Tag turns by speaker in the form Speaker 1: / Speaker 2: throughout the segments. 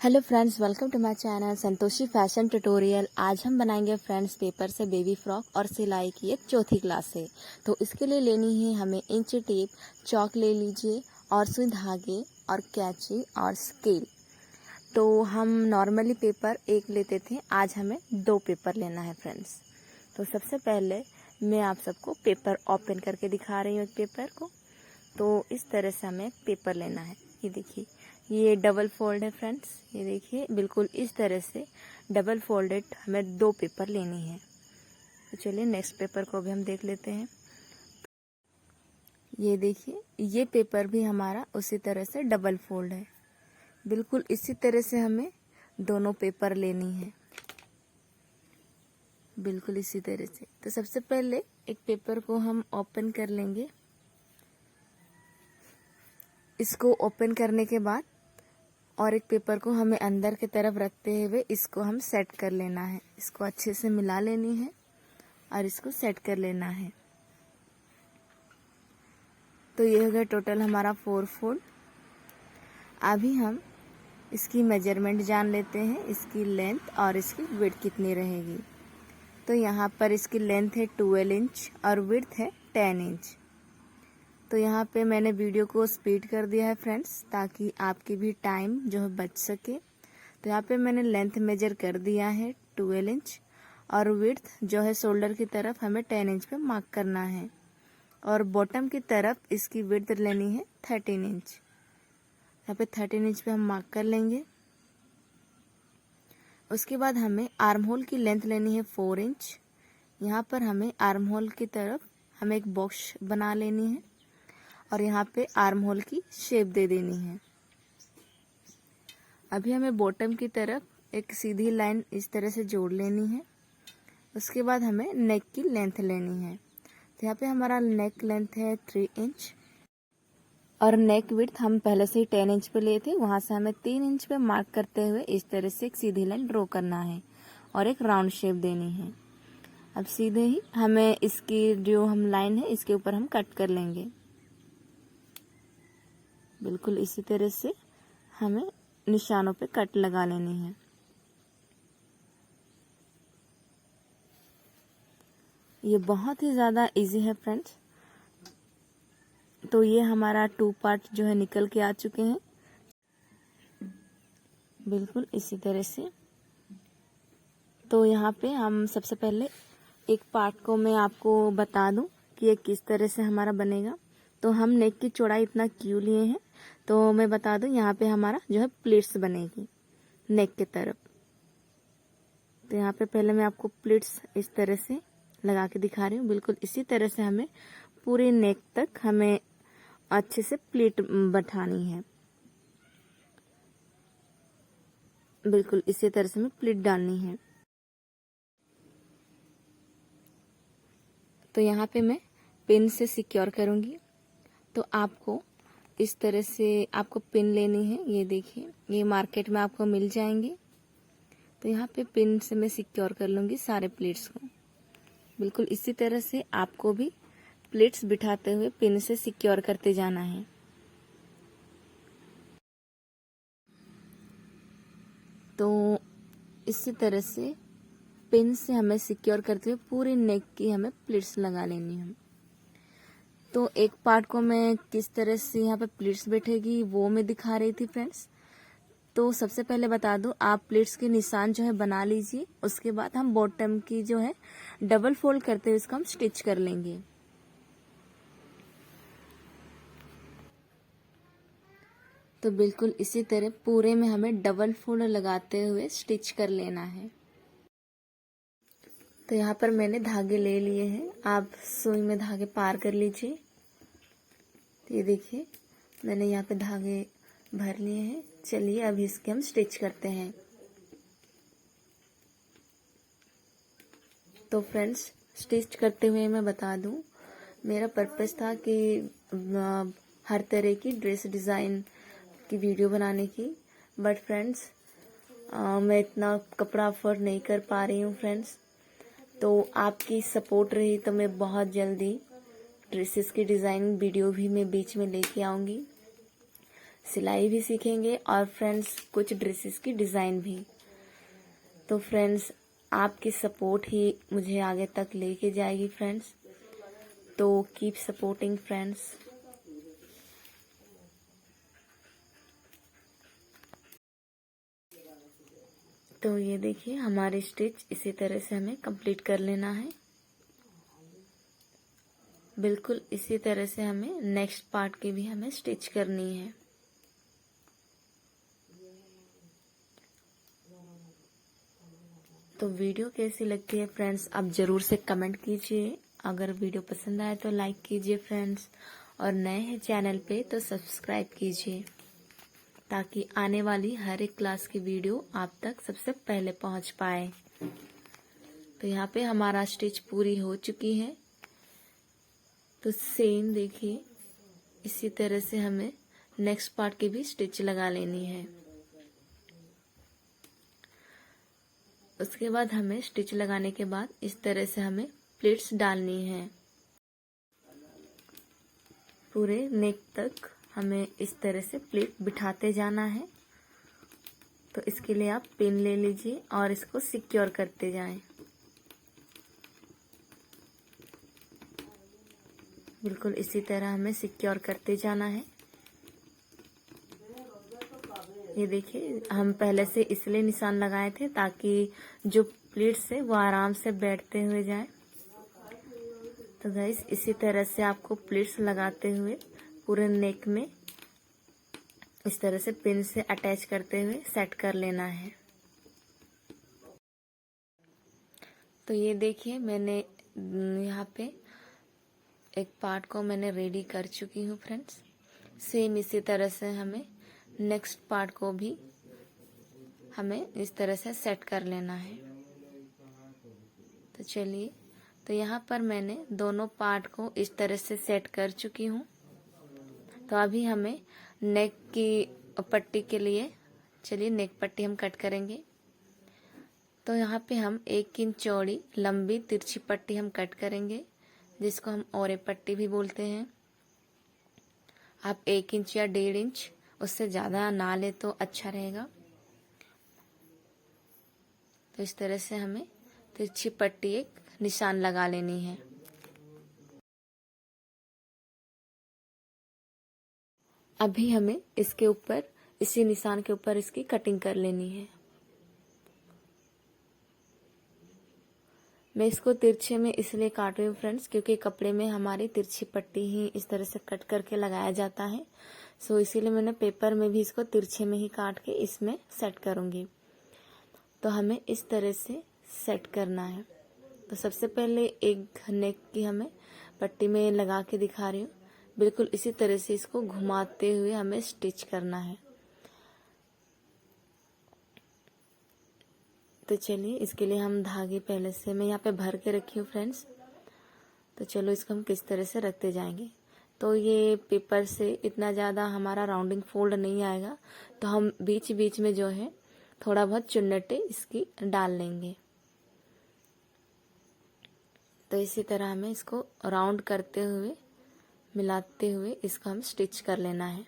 Speaker 1: Hello friends, welcome to my channel Santoshi fashion tutorial. आज हम बनाएंगे फ्रेंड्स पेपर से बेबी फ्रॉक और सिलाई की एक चौथी क्लास से। तो इसके लिए लेनी है हमें इंच टेप, चौक ले लीजिए और सुई धागे और कैंची और स्केल। तो हम नॉर्मली पेपर एक लेते थे, आज हमें 2 पेपर लेना है फ्रेंड्स। तो सबसे पहले मैं आप सबको पेपर ओपन करके दिखा रही हूँ एक पेपर को। तो इस तरह से हमें पेपर लेना है। ये देखिए, ये डबल फोल्ड है फ्रेंड्स। ये देखिए, बिल्कुल इस तरह से डबल फोल्डेड हमें 2 पेपर लेनी है। तो चलिए नेक्स्ट पेपर को भी हम देख लेते हैं। ये देखिए, ये पेपर भी हमारा उसी तरह से डबल फोल्ड है। बिल्कुल इसी तरह से हमें दोनों पेपर लेनी है, बिल्कुल इसी तरह से। तो सबसे पहले एक पेपर को हम ओपन कर लेंगे। इसको ओपन करने के बाद और एक पेपर को हमें अंदर की तरफ रखते हुए इसको हम सेट कर लेना है। इसको अच्छे से मिला लेनी है और इसको सेट कर लेना है। तो ये हो गया टोटल हमारा 4 फोल्ड। अभी हम इसकी मेजरमेंट जान लेते हैं, इसकी लेंथ और इसकी विड्थ कितनी रहेगी। तो यहाँ पर इसकी लेंथ है 12 इंच और विड्थ है 10 इंच। तो यहाँ पे मैंने वीडियो को स्पीड कर दिया है फ्रेंड्स, ताकि आपकी भी टाइम जो है बच सके। तो यहाँ पे मैंने लेंथ मेजर कर दिया है 12 इंच और विड्थ जो है शोल्डर की तरफ हमें 10 इंच पे मार्क करना है और बॉटम की तरफ इसकी विड्थ लेनी है 13 इंच। यहाँ पे 13 इंच पे हम मार्क कर लेंगे। उसके बाद हमें आर्म होल की लेंथ लेनी है 4 इंच। यहाँ पर हमें आर्म होल की तरफ हमें एक बॉक्स बना लेनी है और यहाँ पे आर्म होल की शेप दे देनी है। अभी हमें बॉटम की तरफ एक सीधी लाइन इस तरह से जोड़ लेनी है। उसके बाद हमें नेक की लेंथ लेनी है। तो यहाँ पे हमारा नेक लेंथ है 3 इंच और नेक विड्थ हम पहले से ही 10 इंच पे लिए थे। वहाँ से हमें 3 इंच पे मार्क करते हुए इस तरह से एक सीधी लाइन ड्रॉ करना है और एक राउंड शेप देनी है। अब सीधे ही हमें इसकी जो हम लाइन है इसके ऊपर हम कट कर लेंगे। बिल्कुल इसी तरह से हमें निशानों पे कट लगा लेनी है। ये बहुत ही ज़्यादा इजी है फ्रेंड्स। तो ये हमारा 2 पार्ट जो है निकल के आ चुके हैं, बिल्कुल इसी तरह से। तो यहाँ पे हम सबसे पहले एक पार्ट को मैं आपको बता दूं कि ये किस तरह से हमारा बनेगा। तो हम नेक की चौड़ाई इतना क्यों लिए हैं, तो मैं बता दूं, यहाँ पे हमारा जो है प्लीट्स बनेगी नेक के तरफ। तो यहाँ पे पहले मैं आपको प्लीट्स इस तरह से लगा के दिखा रही हूँ। बिल्कुल इसी तरह से हमें पूरी नेक तक हमें अच्छे से प्लीट बैठानी है। बिल्कुल इसी तरह से हमें प्लीट डालनी है। तो यहाँ पे मैं पिन से सिक्योर करूँगी। तो आपको इस तरह से आपको पिन लेनी है। ये देखिए, ये मार्केट में आपको मिल जाएंगी। तो यहाँ पे पिन से मैं सिक्योर कर लूँगी सारे प्लेट्स को। बिल्कुल इसी तरह से आपको भी प्लेट्स बिठाते हुए पिन से सिक्योर करते जाना है। तो इसी तरह से पिन से हमें सिक्योर करते हुए पूरी नेक की हमें प्लेट्स लगा लेनी है। तो एक पार्ट को मैं किस तरह से यहाँ पे प्लेट्स बैठेगी वो मैं दिखा रही थी फ्रेंड्स। तो सबसे पहले बता दूं, आप प्लेट्स के निशान जो है बना लीजिए। उसके बाद हम बॉटम की जो है डबल फोल्ड करते हुए इसको हम स्टिच कर लेंगे। तो बिल्कुल इसी तरह पूरे में हमें डबल फोल्ड लगाते हुए स्टिच कर लेना है। तो यहाँ पर मैंने धागे ले लिए हैं, आप सुई में धागे पार कर लीजिए। तो ये देखिए, मैंने यहाँ पे धागे भर लिए हैं। चलिए अभी इसके हम स्टिच करते हैं। तो फ्रेंड्स, स्टिच करते हुए मैं बता दूं, मेरा पर्पस था कि हर तरह की ड्रेस डिज़ाइन की वीडियो बनाने की। बट फ्रेंड्स, मैं इतना कपड़ा अफोर्ड नहीं कर पा रही हूँ फ्रेंड्स। तो आपकी सपोर्ट रही तो मैं बहुत जल्दी ड्रेसेस की डिज़ाइनिंग वीडियो भी मैं बीच में लेके आऊँगी। सिलाई भी सीखेंगे और फ्रेंड्स कुछ ड्रेसेस की डिज़ाइन भी। तो फ्रेंड्स आपकी सपोर्ट ही मुझे आगे तक लेके जाएगी फ्रेंड्स, तो कीप सपोर्टिंग फ्रेंड्स। तो ये देखिए हमारी स्टिच इसी तरह से हमें कंप्लीट कर लेना है। बिल्कुल इसी तरह से हमें नेक्स्ट पार्ट की भी हमें स्टिच करनी है। तो वीडियो कैसी लगती है फ्रेंड्स आप ज़रूर से कमेंट कीजिए। अगर वीडियो पसंद आए तो लाइक कीजिए फ्रेंड्स, और नए हैं चैनल पे तो सब्सक्राइब कीजिए, ताकि आने वाली हर एक क्लास की वीडियो आप तक सबसे पहले पहुंच पाए। तो यहाँ पे हमारा स्टिच पूरी हो चुकी है। तो सेम देखिए इसी तरह से हमें नेक्स्ट पार्ट की भी स्टिच लगा लेनी है। उसके बाद हमें स्टिच लगाने के बाद इस तरह से हमें प्लीट्स डालनी है। पूरे नेक तक हमें इस तरह से प्लीट बिठाते जाना है। तो इसके लिए आप पिन ले लीजिए और इसको सिक्योर करते जाएं। बिल्कुल इसी तरह हमें सिक्योर करते जाना है। ये देखिए हम पहले से इसलिए निशान लगाए थे ताकि जो प्लीट्स है वो आराम से बैठते हुए जाए। तो गाइस इसी तरह से आपको प्लीट्स लगाते हुए पूरे नेक में इस तरह से पिन से अटैच करते हुए सेट कर लेना है। तो ये देखिए मैंने यहाँ पे एक पार्ट को मैंने रेडी कर चुकी हूँ फ्रेंड्स। सेम इसी तरह से हमें नेक्स्ट पार्ट को भी हमें इस तरह से सेट कर लेना है। तो चलिए, तो यहाँ पर मैंने दोनों पार्ट को इस तरह से सेट कर चुकी हूँ। तो अभी हमें नेक की पट्टी के लिए चलिए नेक पट्टी हम कट करेंगे। तो यहाँ पे हम 1 इंच चौड़ी लंबी तिरछी पट्टी हम कट करेंगे, जिसको हम ओरे पट्टी भी बोलते हैं। आप 1 इंच या 1.5 इंच, उससे ज़्यादा ना ले तो अच्छा रहेगा। तो इस तरह से हमें तिरछी पट्टी एक निशान लगा लेनी है। अभी हमें इसके ऊपर इसी निशान के ऊपर इसकी कटिंग कर लेनी है। मैं इसको तिरछे में इसलिए काट रही हूँ फ्रेंड्स, क्योंकि कपड़े में हमारी तिरछी पट्टी ही इस तरह से कट करके लगाया जाता है। सो इसीलिए मैंने पेपर में भी इसको तिरछे में ही काट के इसमें सेट करूँगी। तो हमें इस तरह से सेट करना है। तो सबसे पहले एक नेक की हमें पट्टी में लगा के दिखा रही हूँ। बिल्कुल इसी तरह से इसको घुमाते हुए हमें स्टिच करना है। तो चलिए इसके लिए हम धागे पहले से मैं यहाँ पे भर के रखी हूँ फ्रेंड्स। तो चलो इसको हम किस तरह से रखते जाएंगे। तो ये पेपर से इतना ज़्यादा हमारा राउंडिंग फोल्ड नहीं आएगा, तो हम बीच बीच में जो है थोड़ा बहुत चुन्नटे इसकी डाल लेंगे। तो इसी तरह हमें इसको राउंड करते हुए मिलाते हुए इसको हम स्टिच कर लेना है।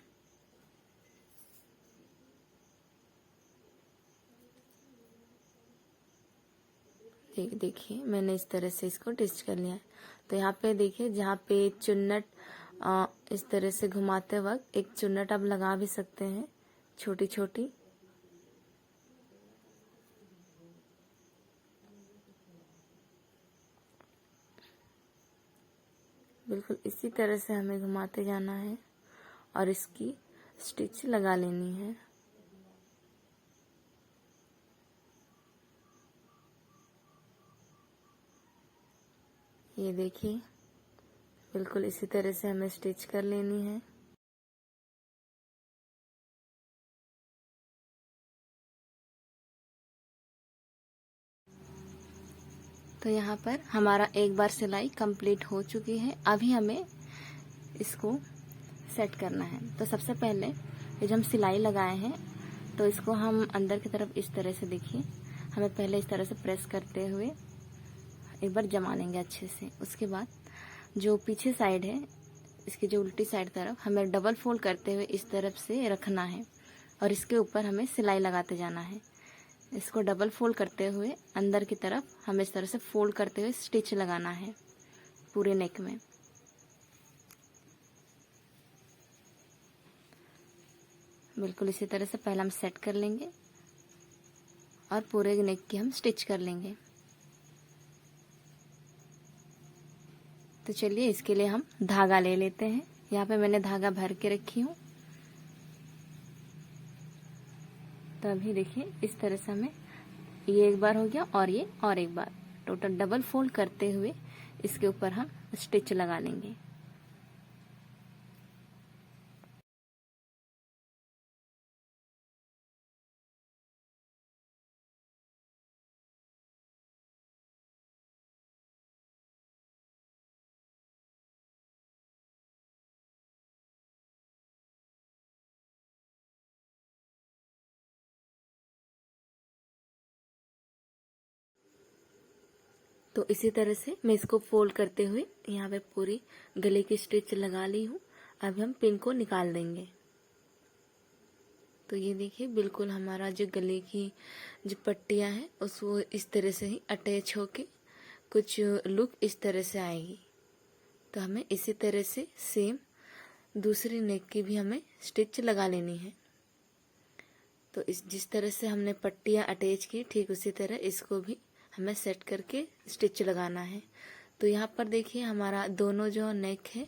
Speaker 1: देखिए मैंने इस तरह से इसको स्टिच कर लिया है। तो यहाँ पे देखिए जहाँ पे चुन्नट इस तरह से घुमाते वक्त एक चुन्नट आप लगा भी सकते हैं छोटी छोटी। बिल्कुल इसी तरह से हमें घुमाते जाना है और इसकी स्टिच लगा लेनी है। ये देखिए बिल्कुल इसी तरह से हमें स्टिच कर लेनी है। तो यहाँ पर हमारा एक बार सिलाई कंप्लीट हो चुकी है। अभी हमें इसको सेट करना है। तो सबसे पहले ये जो हम सिलाई लगाए हैं तो इसको हम अंदर की तरफ इस तरह से देखिए हमें पहले इस तरह से प्रेस करते हुए एक बार जमा लेंगे अच्छे से। उसके बाद जो पीछे साइड है इसकी जो उल्टी साइड तरफ हमें डबल फोल्ड करते हुए इस तरफ से रखना है और इसके ऊपर हमें सिलाई लगाते जाना है। इसको डबल फोल्ड करते हुए अंदर की तरफ हमें इस तरह से फोल्ड करते हुए स्टिच लगाना है पूरे नेक में। बिल्कुल इसी तरह से पहले हम सेट कर लेंगे और पूरे नेक की हम स्टिच कर लेंगे। तो चलिए इसके लिए हम धागा ले लेते हैं। यहाँ पे मैंने धागा भर के रखी हूँ। तो अभी देखिए इस तरह से हमें ये एक बार हो गया और ये और एक बार टोटल डबल फोल्ड करते हुए इसके ऊपर हम स्टिच लगा लेंगे। तो इसी तरह से मैं इसको फोल्ड करते हुए यहाँ पे पूरी गले की स्टिच लगा ली हूँ। अब हम पिन को निकाल देंगे। तो ये देखिए बिल्कुल हमारा जो गले की जो पट्टियाँ हैं उसको इस तरह से ही अटैच होके कुछ लुक इस तरह से आएगी। तो हमें इसी तरह से सेम दूसरी नेक की भी हमें स्टिच लगा लेनी है। तो इस जिस तरह से हमने पट्टियाँ अटैच की ठीक उसी तरह इसको भी हमें सेट करके स्टिच लगाना है। तो यहाँ पर देखिए हमारा दोनों जो नेक है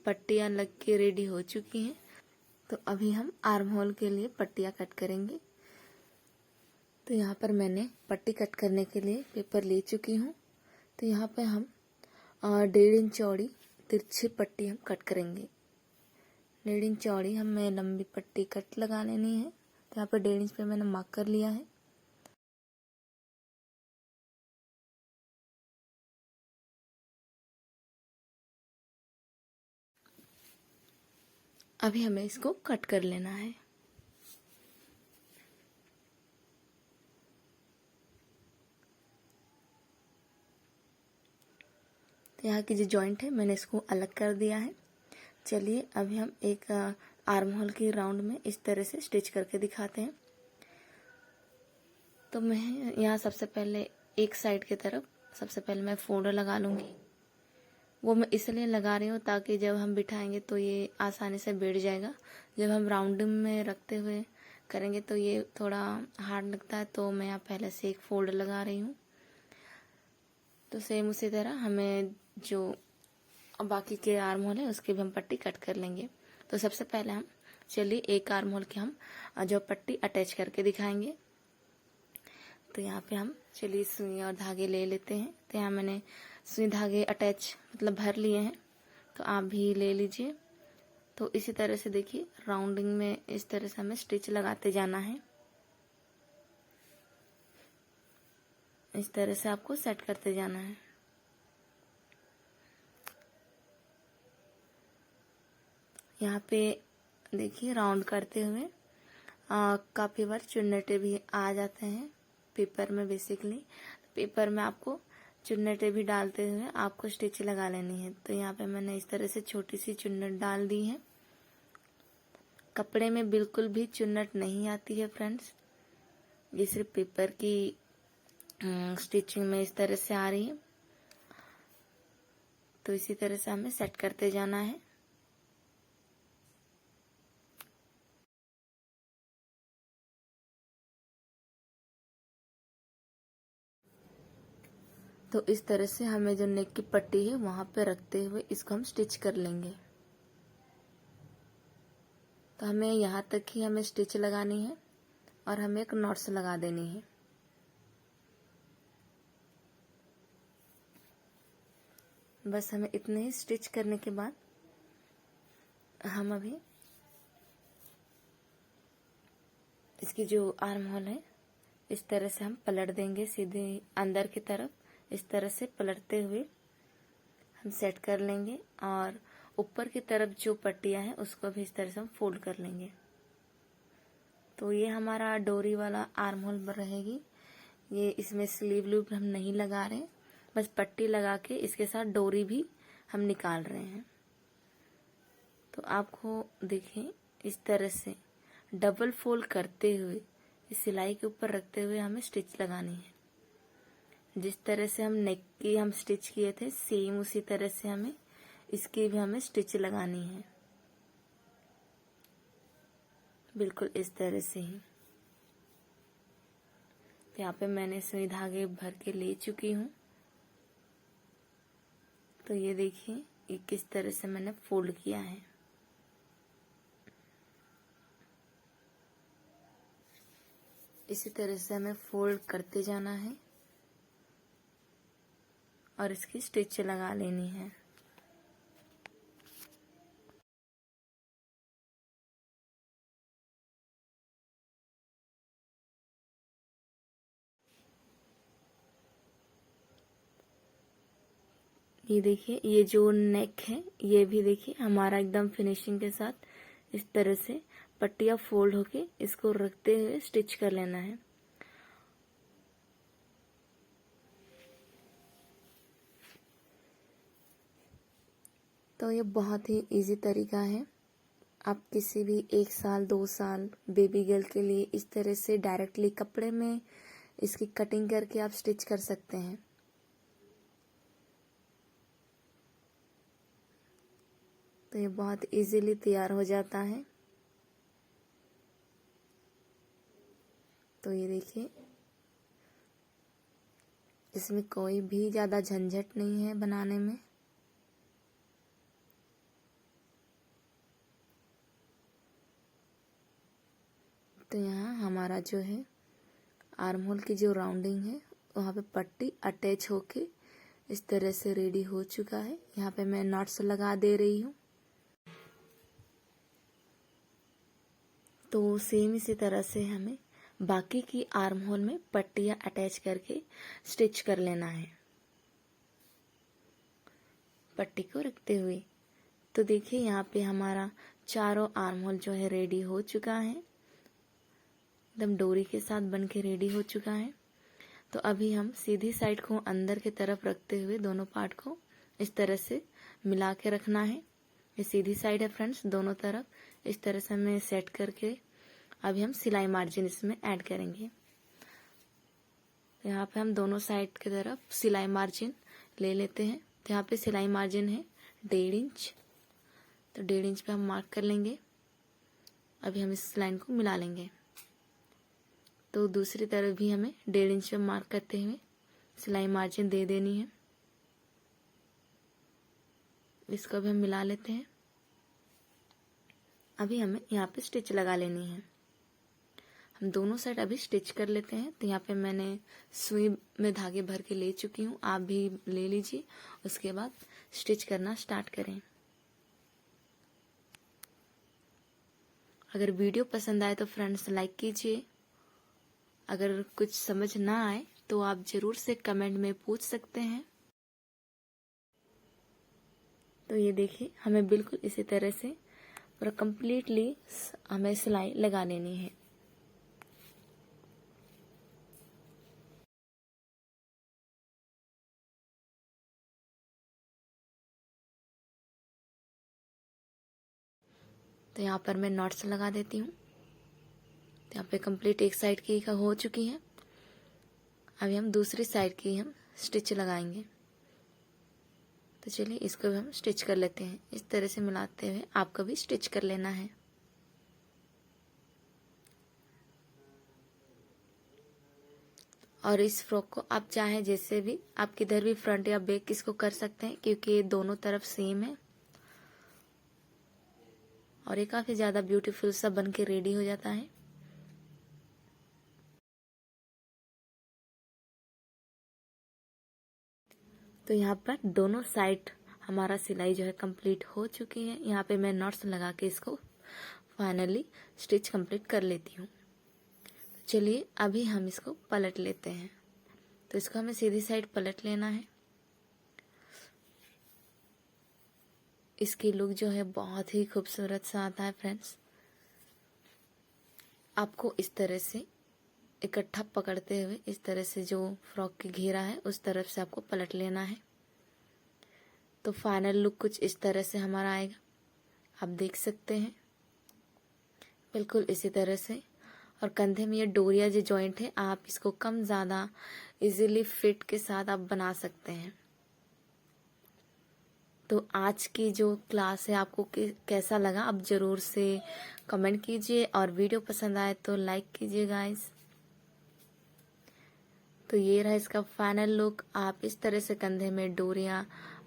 Speaker 1: पट्टियाँ लग के रेडी हो चुकी हैं। तो अभी हम आर्म होल के लिए पट्टियाँ कट करेंगे। तो यहाँ पर मैंने पट्टी कट करने के लिए पेपर ले चुकी हूँ। तो यहाँ पे हम 1.5 इंच चौड़ी तिरछी पट्टी हम कट करेंगे। 1.5 इंच चौड़ी हमें लंबी पट्टी कट लगा लेनी है। तो यहाँ पर 1.5 इंच पे मैंने मार्क कर लिया है। अभी हमें इसको कट कर लेना है। तो यहाँ की जो जॉइंट है मैंने इसको अलग कर दिया है। चलिए अभी हम एक आर्म होल की राउंड में इस तरह से स्टिच करके दिखाते हैं। तो मैं यहाँ सबसे पहले एक साइड की तरफ सबसे पहले मैं फोल्डर लगा लूँगी। वो मैं इसलिए लगा रही हूँ ताकि जब हम बिठाएंगे तो ये आसानी से बैठ जाएगा। जब हम राउंडिंग में रखते हुए करेंगे तो ये थोड़ा हार्ड लगता है। तो मैं यहाँ पहले से एक फोल्डर लगा रही हूँ। तो सेम उसी तरह हमें जो बाकी के आर्म होल है उसकी भी हम पट्टी कट कर लेंगे। तो सबसे पहले हम चलिए एक आर्म होल की हम जो पट्टी अटैच करके दिखाएंगे। तो यहाँ पे हम चलिए सुई और धागे ले लेते हैं। तो यहाँ मैंने सुई धागे अटैच मतलब भर लिए हैं। तो आप भी ले लीजिए। तो इसी तरह से देखिए राउंडिंग में इस तरह से हमें स्टिच लगाते जाना है। इस तरह से आपको सेट करते जाना है। यहाँ पे देखिए राउंड करते हुए काफ़ी बार चुन्नटे भी आ जाते हैं पेपर में। बेसिकली पेपर में आपको चुन्नटे भी डालते हुए आपको स्टिच लगा लेनी है। तो यहाँ पे मैंने इस तरह से छोटी सी चुन्नट डाल दी है। कपड़े में बिल्कुल भी चुन्नट नहीं आती है फ्रेंड्स, ये सिर्फ पेपर की स्टिचिंग में इस तरह से आ रही है। तो इसी तरह से हमें सेट करते जाना है। तो इस तरह से हमें जो नेक की पट्टी है वहां पे रखते हुए इसको हम स्टिच कर लेंगे। तो हमें यहाँ तक ही हमें स्टिच लगानी है और हमें एक नॉट्स लगा देनी है। बस हमें इतने ही स्टिच करने के बाद हम अभी इसकी जो आर्म होल है इस तरह से हम पलट देंगे सीधे अंदर की तरफ। इस तरह से पलटते हुए हम सेट कर लेंगे और ऊपर की तरफ जो पट्टियां हैं उसको भी इस तरह से हम फोल्ड कर लेंगे। तो ये हमारा डोरी वाला आर्म होल रहेगी। ये इसमें स्लीव लूप हम नहीं लगा रहे, बस पट्टी लगा के इसके साथ डोरी भी हम निकाल रहे हैं। तो आपको देखिए इस तरह से डबल फोल्ड करते हुए इस सिलाई के ऊपर रखते हुए हमें स्टिच लगानी है। जिस तरह से हम नेक की हम स्टिच किए थे सेम उसी तरह से हमें इसकी भी हमें स्टिच लगानी है, बिल्कुल इस तरह से ही। तो यहाँ पे मैंने सुई धागे भर के ले चुकी हूँ। तो ये देखिए ये किस तरह से मैंने फोल्ड किया है। इसी तरह से हमें फोल्ड करते जाना है और इसकी स्टिच लगा लेनी है। ये देखिए ये जो नेक है ये भी देखिए हमारा एकदम फिनिशिंग के साथ इस तरह से पट्टियां फोल्ड होके इसको रखते हुए स्टिच कर लेना है। तो ये बहुत ही इजी तरीका है। आप किसी भी 1 साल 2 साल बेबी गर्ल के लिए इस तरह से डायरेक्टली कपड़े में इसकी कटिंग करके आप स्टिच कर सकते हैं। तो ये बहुत इजीली तैयार हो जाता है। तो ये देखिए इसमें कोई भी ज़्यादा झंझट नहीं है बनाने में। तो यहाँ हमारा जो है आर्म होल की जो राउंडिंग है वहाँ पे पट्टी अटैच होके इस तरह से रेडी हो चुका है। यहाँ पे मैं नॉट्स लगा दे रही हूँ। तो सेम इसी तरह से हमें बाकी की आर्म होल में पट्टियाँ अटैच करके स्टिच कर लेना है पट्टी को रखते हुए। तो देखिए यहाँ पे हमारा चारों आर्म होल जो है रेडी हो चुका है, एकदम डोरी के साथ बन के रेडी हो चुका है। तो अभी हम सीधी साइड को अंदर की तरफ रखते हुए दोनों पार्ट को इस तरह से मिला के रखना है। ये सीधी साइड है फ्रेंड्स, दोनों तरफ इस तरह से हमें सेट करके अभी हम सिलाई मार्जिन इसमें ऐड करेंगे। तो यहाँ पे हम दोनों साइड की तरफ सिलाई मार्जिन ले लेते हैं। तो यहाँ पे सिलाई मार्जिन है 1.5 इंच। तो 1.5 इंच पे हम मार्क कर लेंगे। अभी हम इस लाइन को मिला लेंगे। तो दूसरी तरफ भी हमें 1.5 इंच पे मार्क करते हुए सिलाई मार्जिन दे देनी है। इसको भी हम मिला लेते हैं। अभी हमें यहाँ पे स्टिच लगा लेनी है। हम दोनों साइड अभी स्टिच कर लेते हैं। तो यहाँ पे मैंने सुई में धागे भर के ले चुकी हूँ, आप भी ले लीजिए। उसके बाद स्टिच करना स्टार्ट करें। अगर वीडियो पसंद आए तो फ्रेंड्स लाइक कीजिए। अगर कुछ समझ ना आए तो आप जरूर से कमेंट में पूछ सकते हैं। तो ये देखिए हमें बिल्कुल इसी तरह से पूरा कंप्लीटली हमें सिलाई लगा लेनी है। तो यहाँ पर मैं नॉट्स लगा देती हूँ। तो यहाँ पे कंप्लीट एक साइड की हो चुकी है। अभी हम दूसरी साइड की हम स्टिच लगाएंगे। तो चलिए इसको भी हम स्टिच कर लेते हैं। इस तरह से मिलाते हुए आपको भी स्टिच कर लेना है। और इस फ्रॉक को आप चाहे जैसे भी आप किधर भी फ्रंट या बैक इसको कर सकते हैं, क्योंकि ये दोनों तरफ सेम है और ये काफी ज्यादा ब्यूटीफुल सा बन के रेडी हो जाता है। तो यहाँ पर दोनों साइड हमारा सिलाई जो है कंप्लीट हो चुकी है। यहाँ पे मैं नॉट्स लगा के इसको फाइनली स्टिच कंप्लीट कर लेती हूँ। तो चलिए अभी हम इसको पलट लेते हैं। तो इसको हमें सीधी साइड पलट लेना है। इसकी लुक जो है बहुत ही खूबसूरत सा आता है फ्रेंड्स। आपको इस तरह से इकट्ठा पकड़ते हुए इस तरह से जो फ्रॉक की घेरा है उस तरफ से आपको पलट लेना है। तो फाइनल लुक कुछ इस तरह से हमारा आएगा। आप देख सकते हैं बिल्कुल इसी तरह से। और कंधे में ये डोरिया जो जॉइंट है, आप इसको कम ज़्यादा इजीली फिट के साथ आप बना सकते हैं। तो आज की जो क्लास है आपको कैसा लगा, आप ज़रूर से कमेंट कीजिए और वीडियो पसंद आए तो लाइक कीजिए गाइस। तो ये रहा इसका फाइनल लुक। आप इस तरह से कंधे में डोरियां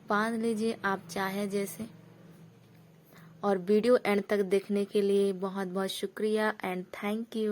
Speaker 1: बांध लीजिए आप चाहे जैसे। और वीडियो एंड तक देखने के लिए बहुत बहुत शुक्रिया एंड थैंक यू।